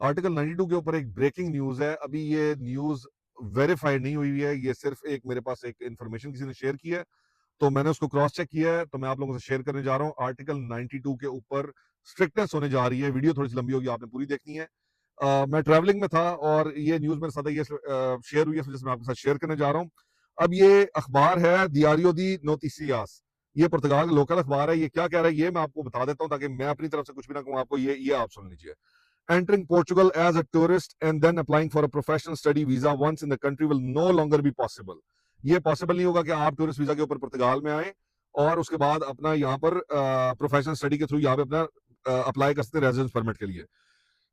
Article 92 के ऊपर एक ब्रेकिंग न्यूज है। अभी ये न्यूज वेरीफाइड नहीं हुई है, ये सिर्फ एक मेरे पास एक इन्फॉर्मेशन किसी ने शेयर की है, तो मैंने उसको क्रॉस चेक किया है, तो मैं आप लोगों से शेयर करने जा रहा हूँ। आर्टिकल 92 के ऊपर स्ट्रिक्टनेस होने जा रही है। वीडियो थोड़ी सी लंबी होगी, आपने पूरी देखनी है। मैं ट्रैवलिंग में था और ये न्यूज मेरे साथ ये शेयर हुई है, जिसमें आपके साथ शेयर करने जा रहा हूँ। अब ये अखबार है दियारियो दी नोटिसियास, ये पुर्तगाल का लोकल अखबार है। ये क्या कह रहा है ये मैं आपको बता देता हूँ, ताकि मैं अपनी तरफ से कुछ भी ना कहूँ, आपको ये आप सुन लीजिए। Entering Portugal as a tourist and then applying for a professional study visa once in the country will no longer be possible. ये पॉसिबल नहीं होगा कि आप टूरिस्ट वीजा के ऊपर पुर्तगाल में आए और उसके बाद अपना यहाँ पर प्रोफेशनल स्टडी के थ्रू यहाँ पे अपना अप्लाई कर सकते हैं रेजिडेंस परमिट के लिए।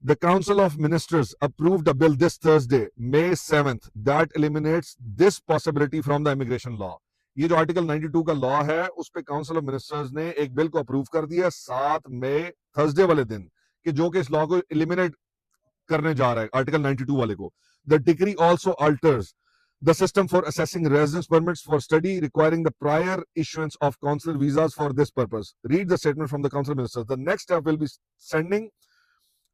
The Council of Ministers approved a bill this Thursday, May 7th, that eliminates this possibility from the immigration law. ये जो आर्टिकल 92 का लॉ है, उस पे काउंसिल ऑफ मिनिस्टर्स ने एक बिल को अप्रूव कर दिया 7 मई थर्सडे वाले दिन, कि जो कि इस लॉ को एलिमिनेट करने जा रहा है, आर्टिकल 92 वाले को। The decree also altars the system for assessing residence permits for study requiring the prior issuance of consular visas for this purpose. Read the statement from the council ministers. The next step will be sending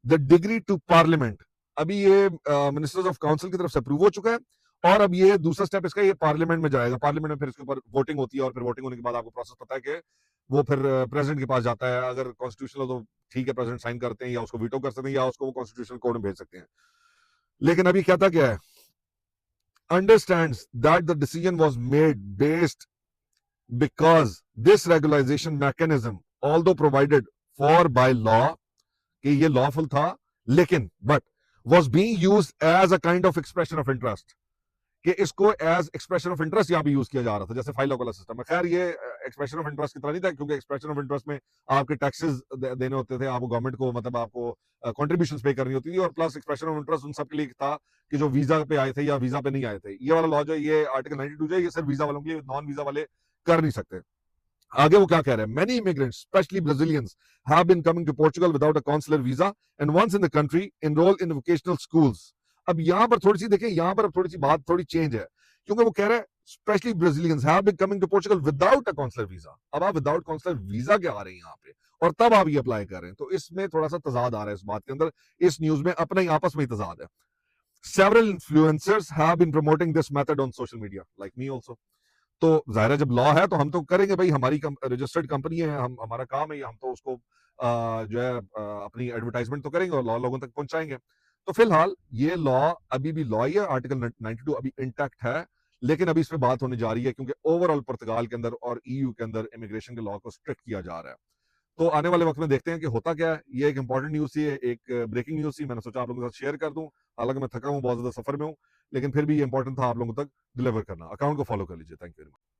the degree to parliament. अभी ये ministers of council की तरफ से approve हो चुका है और अब ये दूसरा स्टेप इसका ये पार्लियामेंट में जाएगा। पार्लियामेंट में फिर इसके ऊपर वोटिंग होती है और फिर वोटिंग होने के बाद आपको प्रोसेस पता है कि वो फिर प्रेसिडेंट के पास जाता है। अगर कॉन्स्टिट्यूशनल तो ठीक है, प्रेसिडेंट साइन करते हैं या उसको वीटो कर सकते हैं या उसको वो कॉन्स्टिट्यूशनल कोर्ट में भेज सकते हैं। लेकिन अभी कहता क्या है, understands that the decision was made based because this regularization mechanism, although provided for by law, कि ये lawful था, लेकिन but was being used as a kind of expression of interest, कि इसको एज एक्सप्रेशन ऑफ इंटरेस्ट यहाँ पे use किया जा रहा था, जैसे फाइल वाला सिस्टम है। खैर ये एक्सप्रेशन ऑफ इंटरेस्ट की तरह नहीं था, क्योंकि एक्सप्रेशन ऑफ इंटरेस्ट में आपके टैक्सेस देने होते थे, आपको गवर्नमेंट को, मतलब आपको कॉन्ट्रीब्यूशन पे करनी होती थी, और प्लस एक्सप्रेशन ऑफ इंटरेस्ट उन सबके लिए था कि जो वीजा पे आए थे या वीजा पे नहीं आए थे। ये वाला लॉ जो ये आर्टिकल 92 जो है, ये सिर्फ वीजा वालों के लिए, नॉन वीजा वाले कर नहीं सकते। आगे वो क्या कह रहे हैं, many immigrants specially Brazilians have been coming to Portugal without a consular visa and once in the country enrol in vocational schools. अब यहाँ पर थोड़ी सी देखें, यहाँ पर अब थोड़ी सी बात थोड़ी चेंज है, क्योंकि वो कह रहे हैं specially Brazilians have been coming to Portugal without a consular visa. अब आप विदाउट काउंसलर वीजा के आ रहे हैं यहाँ पे और तब आप ये अप्लाई कर रहे हैं, तो इसमें थोड़ा सा तजाद आ रहा है इस बात के अंदर। इस न्यूज में अपना ही आपस में ही तजाद है। Several influencers have been promoting this method on social media like me also. तो जाहिर है जब लॉ है तो हम तो करेंगे भाई, हमारी रजिस्टर्ड कंपनी है, हम हमारा काम है, हम तो उसको जो है अपनी एडवर्टाइजमेंट तो करेंगे और लॉ लोगों तक पहुंचाएंगे। तो फिलहाल ये लॉ अभी भी लॉ ही है, आर्टिकल 92 अभी इंटैक्ट है, लेकिन अभी इस पे बात होने जा रही है क्योंकि ओवरऑल पुर्तगाल के अंदर और ईयू के अंदर इमिग्रेशन के लॉ को स्ट्रिक्ट किया जा रहा है। तो आने वाले वक्त में देखते हैं कि होता क्या है। ये एक इंपॉर्टेंट न्यूज थी, एक ब्रेकिंग न्यूज थी, मैंने सोचा आप लोगों के साथ शेयर कर दूं। हालांकि मैं थका हूं, बहुत ज्यादा सफर में हूं, लेकिन फिर भी ये इंपॉर्टेंट था आप लोगों तक डिलीवर करना। अकाउंट को फॉलो कर लीजिए। Thank you very much.